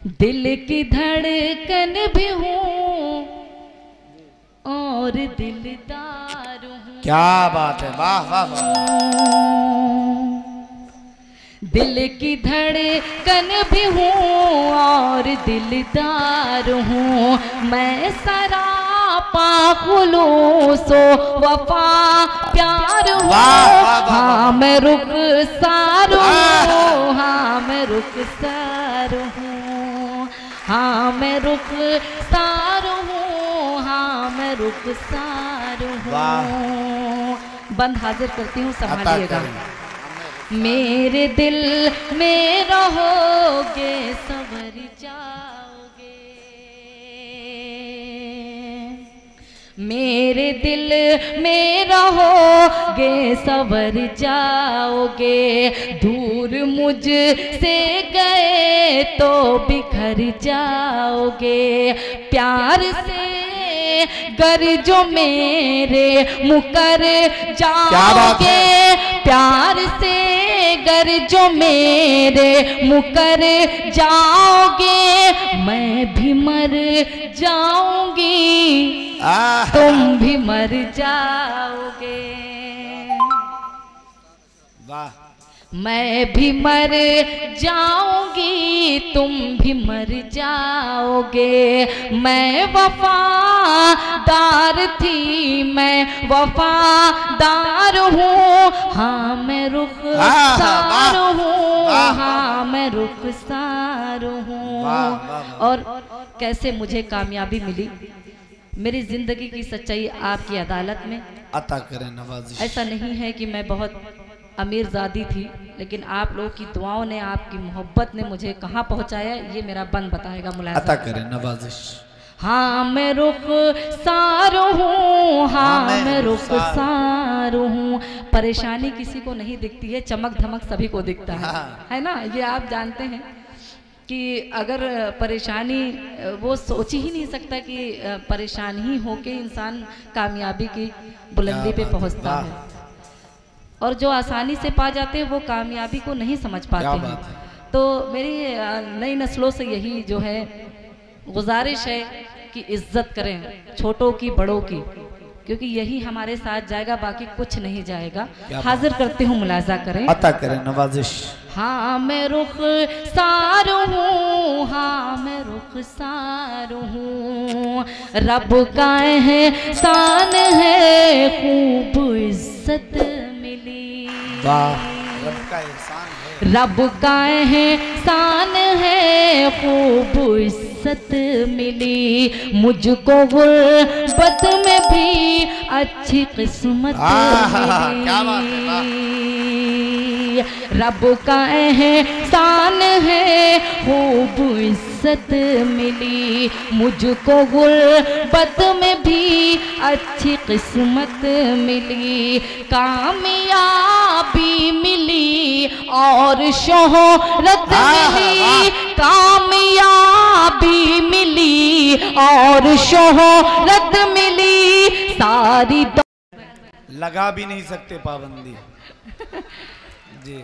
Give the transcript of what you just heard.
दिल की धड़कन भी हूँ और दिलदार हूँ। क्या बात है, वाह वाह वाह। दिल की धड़कन भी हूँ और दिलदार हूँ। मैं सरापा खुलूसो वफा प्यार हूँ। हाँ मैं रुखसार हूँ, हाँ मैं रुखसार हूँ, हाँ मैं रुखसार हूँ, हाँ मैं रुखसार हूँ। बंद हाजिर करती हूँ, संभालिएगा। मेरे दिल में रहोगे संवर जाओगे, मेरे दिल में रहोगे संवर जाओगे। दूर मुझ से गए तो बिखर जाओगे। प्यार से गर जो मेरे मुकर जाओगे, प्यार से गर जो मेरे मुकर जाओगे। मैं भी मर जाऊंगी, तुम भी मर जाओगे। वाह। मैं भी मर जाऊंगी, तुम भी मर जाओगे। मैं वफादार थी, मैं वफादार हूँ, हाँ मैं रुखसार हूँ, हाँ मैं रुखसार हूँ। और कैसे मुझे कामयाबी मिली, मेरी जिंदगी की सच्चाई आपकी अदालत में अता करें नवाजिश। ऐसा नहीं है कि मैं बहुत अमीरजादी थी, लेकिन आप लोगों की दुआओं ने, आपकी मोहब्बत ने मुझे कहाँ पहुँचाया, ये मेरा बंद बताएगा। मुलाज़ा अता करें नवाजिश। हाँ मैं रुखसार हूँ, हाँ मैं रुखसार हूँ। परेशानी किसी को नहीं दिखती है, चमक धमक सभी को दिखता है ना। ये आप जानते हैं कि अगर परेशानी, वो सोच ही नहीं सकता कि परेशान ही होके इंसान कामयाबी की बुलंदी पे पहुँचता है। और जो आसानी से पा जाते हैं वो कामयाबी को नहीं समझ पाते हैं। तो मेरी नई नस्लों से यही जो है गुजारिश है कि इज्जत करें छोटों की बड़ों की, क्योंकि यही हमारे साथ जाएगा, बाकी कुछ नहीं जाएगा। हाजिर करती हूँ, मुलाजा करें। अता करें नवाजिश। हाँ मैं रुखसार हूँ, हाँ मैं रुखसार हूँ। रब का एहसान है, खूब इज्जत मिली। रब का एहसान है, रब का एहसान है, खूब इज्जत मिली। मुझको गुर्बत में भी अच्छी किस्मत मिली। रब का एहसान है, खूब इज्जत मिली। मुझको गुर्बत में भी अच्छी किस्मत मिली। कामयाबी मिली और शोहरत मिली। कामयाबी मिली और शोहरत मिली। सारी लगा भी नहीं सकते पाबंदी जी।